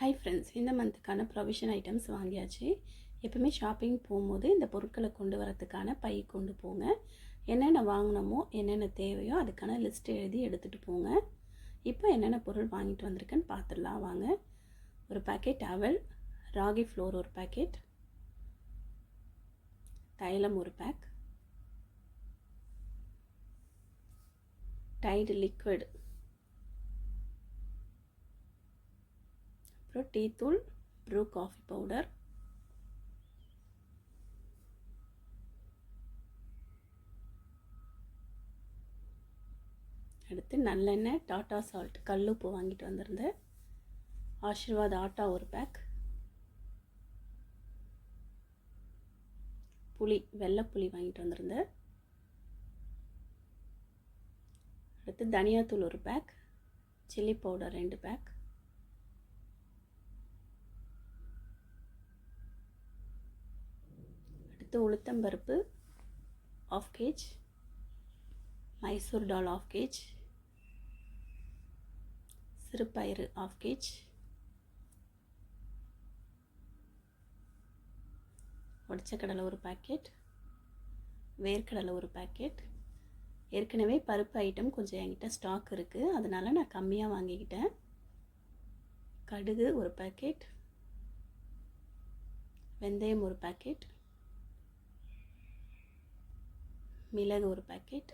Hi friends, இந்த மந்த்துக்கான provision items வாங்கியாச்சு. எப்பவுமே ஷாப்பிங் போகும்போது இந்த பொருட்களை கொண்டு வரதுக்கான பை கொண்டு போங்க. என்னென்ன வாங்கினோமோ என்னென்ன தேவையோ அதுக்கான லிஸ்ட் எழுதி எடுத்துகிட்டு போங்க. இப்போ என்னென்ன பொருள் வாங்கிட்டு வந்திருக்கேன்னு பார்த்துடலாம் வாங்க. ஒரு பேக்கெட் அவல், ராகி ஃப்ளோர் ஒரு பேக்கெட், தைலம் ஒரு பேக், டைடு லிக்விட், அப்புறம் டீ தூள், ப்ரூ காஃபி பவுடர், அடுத்து நல்லெண்ணெய், டாட்டா சால்ட், கல்லுப்பு வாங்கிட்டு வந்திருந்தேன், ஆஷிர்வாத் ஆட்டா ஒரு பேக், புளி, வெள்ளைப்புளி வாங்கிட்டு வந்திருந்தேன், அடுத்து தனியாத்தூள் ஒரு பேக், சில்லி பவுடர் 2 பேக், அடுத்து உளுத்தம்பருப்பு 1/2 kg, மைசூர் டால் 1/2 kg, சிறுபயிறு 1/2 kg, உடைச்ச கடலை ஒரு பேக்கெட், வேர்க்கடலை ஒரு பேக்கெட். ஏற்கனவே பருப்பு ஐட்டம் கொஞ்சம் என்கிட்ட ஸ்டாக் இருக்குது, அதனால் நான் கம்மியாக வாங்கிக்கிட்டேன். கடுகு ஒரு பேக்கெட், வெந்தயம் ஒரு பேக்கெட், மிளகு ஒரு பேக்கெட்,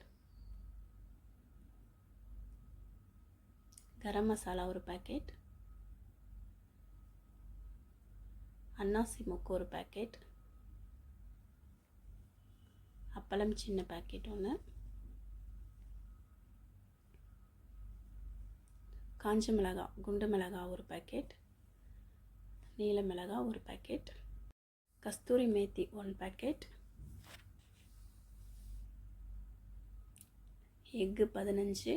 கரம் மசாலா ஒரு பேக்கெட், அன்னாசி மொக்கு ஒரு பேக்கெட், அப்பளம் சின்ன பேக்கெட் ஒன்று, காஞ்ச மிளகாய், குண்டு மிளகாய் ஒரு பேக்கெட், நீல மிளகாய் ஒரு பேக்கெட், கஸ்தூரி மேத்தி 1 பேக்கெட், எக்கு 15,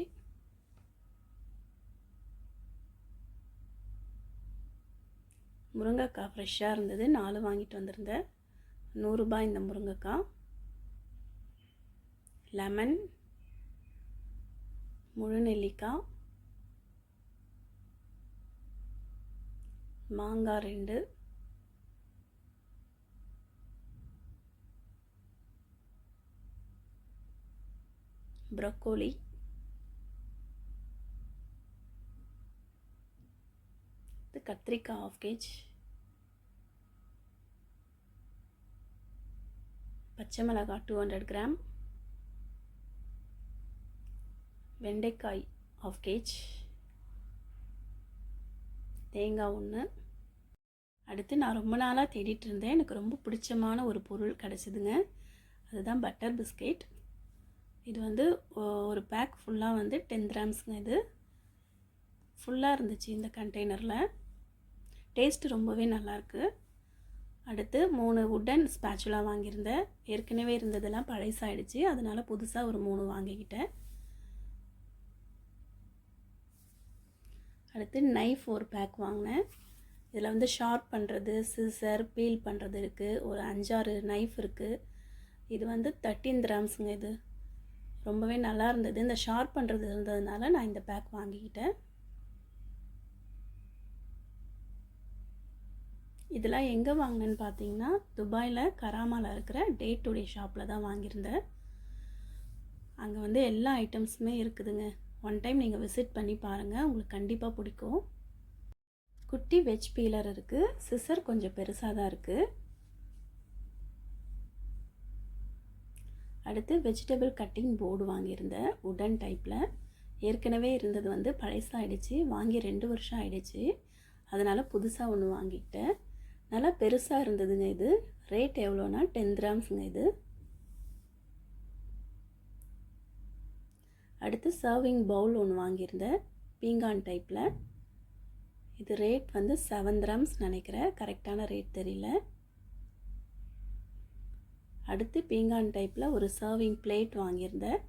முருங்கைக்காய் ஃப்ரெஷ்ஷாக இருந்தது 4 வாங்கிட்டு வந்திருந்தேன், 100 ரூபாய் இந்த முருங்கைக்காய், லெமன், முழு நெல்லிக்காய், மாங்காய் 2, ப்ரோக்கோலி, கத்திரிக்காய் 1/2 kg, பச்சை மிளகாய் 200 கிராம், வெண்டைக்காய் 1/2 kg, தேங்காய் 1. அடுத்து நான் ரொம்ப நாளாக தேடிட்டு இருந்தேன், எனக்கு ரொம்ப பிடிச்சமான ஒரு பொருள் கிடச்சிதுங்க. அதுதான் பட்டர் பிஸ்கெட். இது வந்து ஒரு பேக் ஃபுல்லாக வந்து 10 கிராம்ஸுங்க. இது ஃபுல்லாக இருந்துச்சு இந்த கண்டெய்னரில். டேஸ்ட்டு ரொம்பவே நல்லாயிருக்கு. அடுத்து 3 வுட்டன் ஸ்பேச்சுலா வாங்கியிருந்தேன். ஏற்கனவே இருந்ததெல்லாம் பழசாயிடுச்சு, அதனால் புதுசாக ஒரு 3 வாங்கிக்கிட்டேன். அடுத்து நைஃப் ஒரு பேக் வாங்கினேன். இதில் வந்து ஷார்ப் பண்ணுறது, சிசர், பீல் பண்ணுறது இருக்குது. ஒரு 5-6 நைஃப் இருக்குது. இது வந்து 13 கிராம்ஸுங்க. இது ரொம்பவே நல்லா இருந்தது. இந்த ஷார்ப் பண்ணுறது இருந்ததுனால நான் இந்த பேக் வாங்கிக்கிட்டேன். இதெல்லாம் எங்கே வாங்கினேன்னு பார்த்தீங்கன்னா, துபாயில் கராமாவில் இருக்கிற டே டு டே ஷாப்பில் தான் வாங்கியிருந்தேன். அங்கே வந்து எல்லா ஐட்டம்ஸுமே இருக்குதுங்க. ஒன் டைம் நீங்கள் விசிட் பண்ணி பாருங்கள், உங்களுக்கு கண்டிப்பாக பிடிக்கும். குட்டி வெஜ் பீலர் இருக்குது. சிசர் கொஞ்சம் பெருசாக தான் இருக்குது. அடுத்து வெஜிடபிள் கட்டிங் போர்டு வாங்கியிருந்தேன், வுடன் டைப்பில். ஏற்கனவே இருந்தது வந்து பழசாயிடுச்சு, வாங்கி 2 வருஷம் ஆகிடுச்சு. அதனால் புதுசாக ஒன்று வாங்கிக்கிட்டேன். நல்லா பெருசாக இருந்ததுங்க. இது ரேட் எவ்வளோனா 10 கிராம்ஸுங்க இது. அடுத்து சர்விங் பவுல் ஒன்று வாங்கியிருந்தேன், பீங்கான் டைப்பில். இது ரேட் வந்து 7 கிராம்ஸ் நினைக்கிறேன், கரெக்டான ரேட் தெரியல. அடுத்து பீங்கான் டைப்பில் ஒரு சர்விங் பிளேட் வாங்கியிருந்தேன்.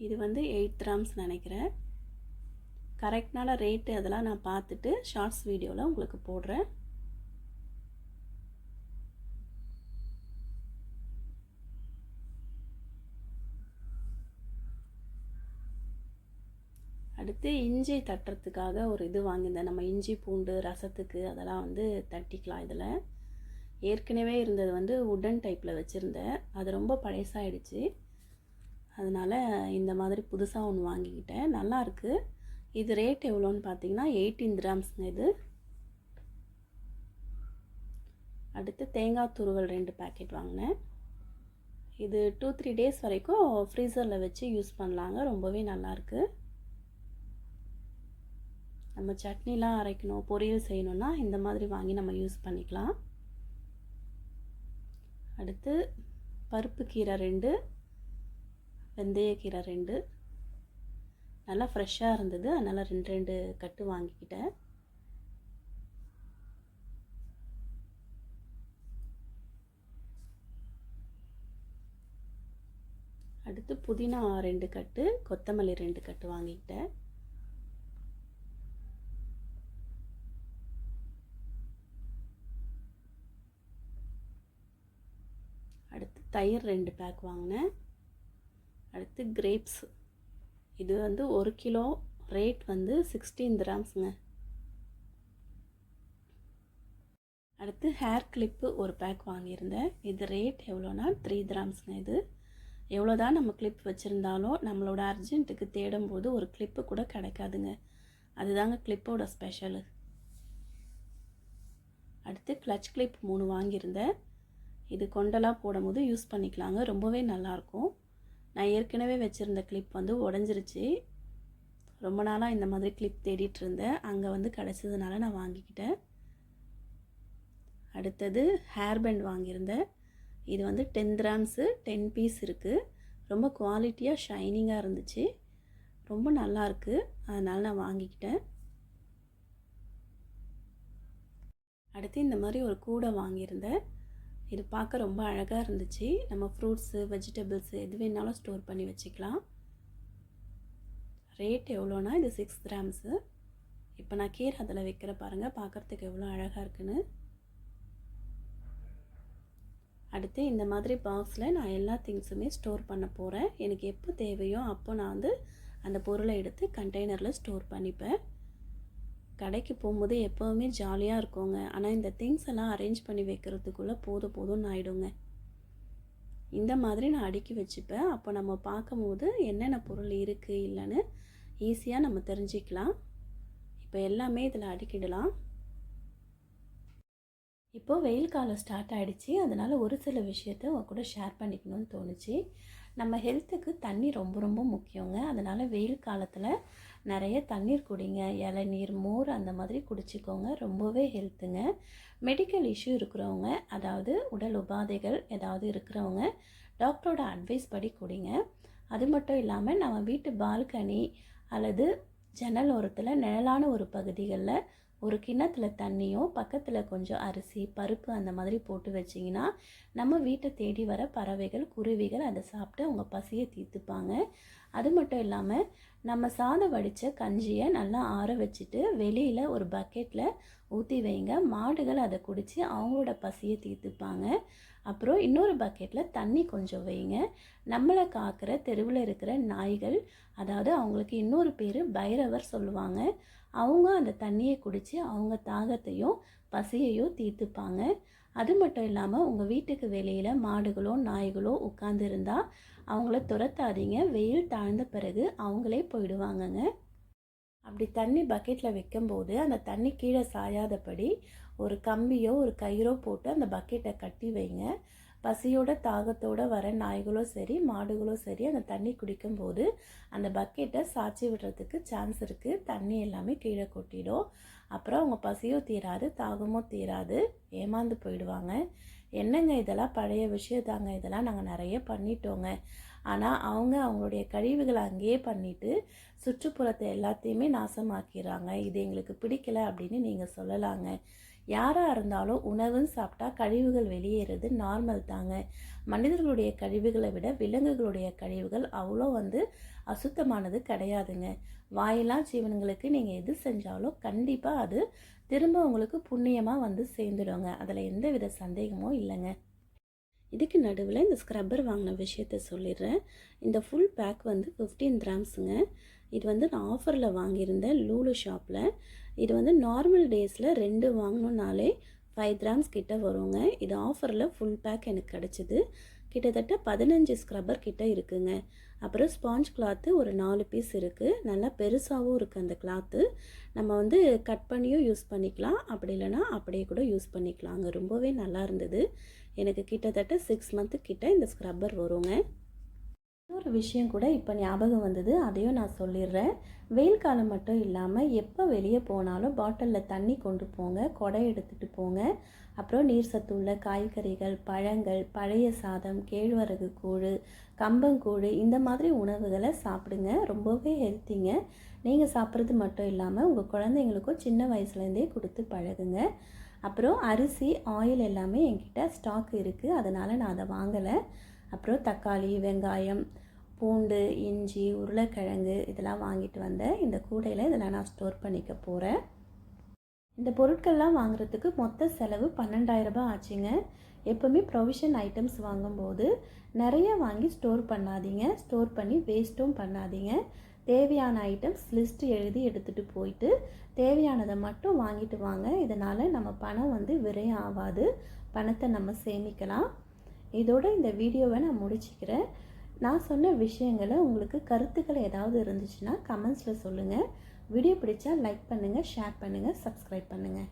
இது வந்து 8 கிராம்ஸ் நினைக்கிறேன். கரெக்டான ரேட்டு அதெல்லாம் நான் பார்த்துட்டு ஷார்ட்ஸ் வீடியோவில் உங்களுக்கு போடுறேன். அடுத்து இஞ்சி தட்டுறதுக்காக ஒரு இது வாங்கியிருந்தேன். நம்ம இஞ்சி பூண்டு ரசத்துக்கு அதெல்லாம் வந்து தட்டிக்கலாம் இதில். ஏற்கனவே இருந்தது வந்து உட்டன் டைப்பில் வச்சுருந்தேன், அது ரொம்ப பழசாயிடுச்சு. அதனால் இந்த மாதிரி புதுசாக ஒன்று வாங்கிக்கிட்டேன். நல்லாயிருக்கு. இது ரேட் எவ்வளோன்னு பார்த்தீங்கன்னா 18 கிராம்ஸுங்க இது. அடுத்து தேங்காய் துருவல் 2 பேக்கெட் வாங்கினேன். இது 2-3 டேஸ் வரைக்கும் ஃப்ரீசரில் வச்சு யூஸ் பண்ணலாங்க. ரொம்பவே நல்லாயிருக்கு. நம்ம சட்னிலாம் அரைக்கணும், பொரியல் செய்யணுன்னா இந்த மாதிரி வாங்கி நம்ம யூஸ் பண்ணிக்கலாம். அடுத்து பருப்பு கீரை 2, வெந்தயக்கீரை 2 நல்லா ஃப்ரெஷ்ஷாக இருந்தது, அதனால் 2 கட்டு வாங்கிக்கிட்டேன். அடுத்து புதினா 2 கட்டு, கொத்தமல்லி 2 கட்டு வாங்கிக்கிட்டேன். அடுத்து தயிர் 2 பேக் வாங்கினேன். அடுத்து கிரேப்ஸ், இது வந்து 1 கிலோ, ரேட் வந்து 16 கிராம்ஸுங்க. அடுத்து ஹேர் கிளிப்பு ஒரு பேக் வாங்கியிருந்தேன். இது ரேட் எவ்வளோனா 3 கிராம்ஸுங்க. இது எவ்வளோ தான் நம்ம கிளிப் வச்சுருந்தாலும் நம்மளோட அர்ஜென்ட்டுக்கு தேடும்போது ஒரு கிளிப்பு கூட கிடைக்காதுங்க. அதுதாங்க கிளிப்போட ஸ்பெஷலு. அடுத்து கிளச் கிளிப் 3 வாங்கியிருந்தேன். இது கொண்டெல்லாம் போடும்போது யூஸ் பண்ணிக்கலாங்க, ரொம்பவே நல்லாயிருக்கும். நான் ஏற்கனவே வச்சுருந்த கிளிப் வந்து உடஞ்சிருச்சு. ரொம்ப நாளாக இந்த மாதிரி கிளிப் தேடிட்டு இருந்தேன், அங்கே வந்து கிடச்சதுனால நான் வாங்கிக்கிட்டேன். அடுத்தது ஹேர் பேண்ட் வாங்கியிருந்தேன். இது வந்து 10 கிராம்ஸு 10 பீஸ் இருக்குது. ரொம்ப குவாலிட்டியாக ஷைனிங்காக இருந்துச்சு, ரொம்ப நல்லாயிருக்கு, அதனால் நான் வாங்கிக்கிட்டேன். அடுத்து இந்த மாதிரி ஒரு கூடை வாங்கியிருந்தேன். இது பார்க்க ரொம்ப அழகாக இருந்துச்சு. நம்ம ஃப்ரூட்ஸு வெஜிடபிள்ஸு எது வேணாலும் ஸ்டோர் பண்ணி வச்சுக்கலாம். ரேட் எவ்வளோனா இது 6 கிராம்ஸு. இப்போ நான் கீரை அதில் வைக்கிற பாருங்கள், பார்க்குறதுக்கு எவ்வளோ அழகாக இருக்குன்னு. அடுத்து இந்த மாதிரி பாக்ஸில் நான் எல்லா திங்ஸுமே ஸ்டோர் பண்ண போகிறேன். எனக்கு எப்போ தேவையோ அப்போ நான் வந்து அந்த பொருளை எடுத்து கண்டெய்னரில் ஸ்டோர் பண்ணிப்பேன். கடைக்கு போகும்போது எப்போவுமே ஜாலியாக இருக்குங்க, ஆனால் இந்த திங்ஸ் எல்லாம் அரேஞ்ச் பண்ணி வைக்கிறதுக்குள்ளே போதும்னு ஆகிடுங்க. இந்த மாதிரி நான் அடுக்கி வச்சுப்பேன். அப்போ நம்ம பார்க்கும்போது என்னென்ன பொருள் இருக்குது இல்லைன்னு ஈஸியாக நம்ம தெரிஞ்சிக்கலாம். இப்போ எல்லாமே இதில் அடுக்கிடலாம். இப்போது வெயில் காலம் ஸ்டார்ட் ஆகிடுச்சு, அதனால் ஒரு சில விஷயத்தை உங்க கூட ஷேர் பண்ணிக்கணும்னு தோணுச்சு. நம்ம ஹெல்த்துக்கு தண்ணி ரொம்ப ரொம்ப முக்கியங்க. அதனால் வெயில் காலத்தில் நிறைய தண்ணீர் குடிங்க, இளநீர் மோர் அந்த மாதிரி குடிச்சிக்கோங்க, ரொம்பவே ஹெல்த்துங்க. மெடிக்கல் இஷ்யூ இருக்கிறவங்க, அதாவது உடல் உபாதைகள் ஏதாவது இருக்கிறவங்க டாக்டரோட அட்வைஸ் படி குடிங்க. அது மட்டும் இல்லாமல் நம்ம வீட்டு பால்கனி அல்லது ஜன்னல் ஓரத்தில் நிழலான ஒரு பகுதிகளில் ஒரு கிண்ணத்தில் தண்ணியோ பக்கத்தில் கொஞ்சம் அரிசி பருப்பு அந்த மாதிரி போட்டு வச்சிங்கன்னா நம்ம வீட்டை தேடி வர பறவைகள் குருவிகள் அதை சாப்பிட்டு அவங்க பசியை தீர்த்துப்பாங்க. அது மட்டும் இல்லாமல் நம்ம சாதம் வடித்த கஞ்சியை நல்லா ஆற வச்சுட்டு வெளியில் ஒரு பக்கெட்டில் ஊற்றி வைங்க, மாடுகள் அதை குடித்து அவங்களோட பசியை தீர்த்துப்பாங்க. அப்புறம் இன்னொரு பக்கெட்டில் தண்ணி கொஞ்சம் வைங்க. நம்மளை காக்கிற தெருவில் இருக்கிற நாய்கள், அதாவது அவங்களுக்கு இன்னொரு பேர் பைரவர் சொல்லுவாங்க, அவங்க அந்த தண்ணியை குடித்து அவங்க தாகத்தையும் பசியையும் தீர்த்துப்பாங்க. அது மட்டும் இல்லாமல் உங்கள் வீட்டுக்கு வெளியில் மாடுகளோ நாய்களோ உட்காந்துருந்தால் அவங்கள துரத்தாதீங்க, வெயில் தாழ்ந்த பிறகு அவங்களே போயிடுவாங்கங்க. அப்படி தண்ணி பக்கெட்டில் வைக்கும்போது அந்த தண்ணி கீழே சாயாதபடி ஒரு கம்பியோ ஒரு கயிறோ போட்டு அந்த பக்கெட்டை கட்டி வைங்க. பசியோட தாகத்தோடு வர நாய்களோ சரி மாடுகளோ சரி அந்த தண்ணி குடிக்கும்போது அந்த பக்கெட்டை சாய்ச்சி விடுறதுக்கு சான்ஸ் இருக்குது, தண்ணி எல்லாமே கீழே கொட்டிடும். அப்புறம் அவங்க பசியோ தீராது தாகமோ தீராது, ஏமாந்து போயிடுவாங்க. என்னங்க இதெல்லாம் பழைய விஷயத்தாங்க, இதெல்லாம் நாங்கள் நிறைய பண்ணிட்டோங்க. ஆனால் அவங்களுடைய கழிவுகளை அங்கேயே பண்ணிவிட்டு சுற்றுப்புறத்தை எல்லாத்தையுமே நாசமாக்கிறாங்க. இது எங்களுக்கு பிடிக்கல அப்படின்னு நீங்கள் சொல்லலாங்க. யாராக இருந்தாலும் உணவுன்னு சாப்பிட்டா கழிவுகள் வெளியேறது நார்மல் தாங்க. மனிதர்களுடைய கழிவுகளை விட விலங்குகளுடைய கழிவுகள் அவ்வளோ அசுத்தமானது கிடையாதுங்க. வாயிலா ஜீவன்களுக்கு நீங்கள் எது செஞ்சாலும் கண்டிப்பாக அது திரும்ப உங்களுக்கு புண்ணியமாக சேர்ந்துடுங்க, அதில் எந்த வித சந்தேகமும் இல்லைங்க. இதுக்கு நடுவில் இந்த ஸ்க்ரப்பர் வாங்கின விஷயத்த சொல்லிடுறேன். இந்த ஃபுல் பேக் 15 கிராம்ஸுங்க. இது வந்து நான் ஆஃபரில் வாங்கியிருந்தேன் லூலு ஷாப்பில். இது வந்து நார்மல் டேஸில் 2 வாங்கணுன்னாலே 5 கிராம்ஸ் கிட்ட வருங்க. இது ஆஃபரில் ஃபுல் பேக் எனக்கு கிடச்சிது. கிட்டத்தட்ட 15 ஸ்க்ரப்பர் கிட்ட இருக்குங்க. அப்புறம் ஸ்பாஞ்ச் கிளாத்து ஒரு 4 பீஸ் இருக்குது. நல்லா பெருசாகவும் இருக்குது அந்த கிளாத்து. நம்ம வந்து கட் பண்ணியும் யூஸ் பண்ணிக்கலாம், அப்படி இல்லைனா அப்படியே கூட யூஸ் பண்ணிக்கலாங்க. ரொம்பவே நல்லா இருந்தது. எனக்கு கிட்டத்தட்ட 6 மந்த்து கிட்ட இந்த ஸ்க்ரப்பர் வருங்க. இன்னொரு விஷயம் கூட இப்போ ஞாபகம் வந்தது, அதையும் நான் சொல்லிடுறேன். வெயில் காலம் மட்டும் இல்லாமல் எப்போ வெளியே போனாலும் பாட்டிலில் தண்ணி கொண்டு போங்க, குடை எடுத்துகிட்டு போங்க. அப்புறம் நீர் சத்து உள்ள காய்கறிகள், பழங்கள், பழைய சாதம், கேழ்வரகு கூழ், கம்பங்கூழ் இந்த மாதிரி உணவுகளை சாப்பிடுங்க. ரொம்பவே ஹெல்த்திங்க. நீங்கள் சாப்பிட்றது மட்டும் இல்லாமல் உங்கள் குழந்தைங்களுக்கும் சின்ன வயசுலேருந்தே கொடுத்து பழகுங்க. அப்புறம் அரிசி, ஆயில் எல்லாமே என்கிட்ட ஸ்டாக் இருக்குது, அதனால் நான் அதை வாங்கலை. அப்புறம் தக்காளி, வெங்காயம், பூண்டு, இஞ்சி, உருளைக்கிழங்கு இதெல்லாம் வாங்கிட்டு வந்தேன். இந்த கூடையில் இதெல்லாம் நான் ஸ்டோர் பண்ணிக்க போகிறேன். இந்த பொருட்கள்லாம் வாங்குறதுக்கு மொத்த செலவு 12,000 ரூபாய் ஆச்சுங்க. எப்போவுமே ப்ரொவிஷன் ஐட்டம்ஸ் வாங்கும்போது நிறைய வாங்கி ஸ்டோர் பண்ணாதீங்க. ஸ்டோர் பண்ணி வேஸ்ட்டும் பண்ணாதீங்க. தேவையான ஐட்டம்ஸ் லிஸ்ட்டு எழுதி எடுத்துகிட்டு போயிட்டு தேவையானதை மட்டும் வாங்கிட்டு வாங்க. இதனால் நம்ம பணம் வந்து விரயம் ஆகாது, பணத்தை நம்ம சேமிக்கலாம். இதோட இந்த வீடியோவை நான் முடிச்சுக்கிறேன். நான் சொன்ன விஷயங்களை உங்களுக்கு கருத்துக்கள் ஏதாவது இருந்துச்சுன்னா கமெண்ட்ஸில் சொல்லுங்கள். வீடியோ பிடிச்சா லைக் பண்ணுங்கள், ஷேர் பண்ணுங்கள், சப்ஸ்கிரைப் பண்ணுங்கள்.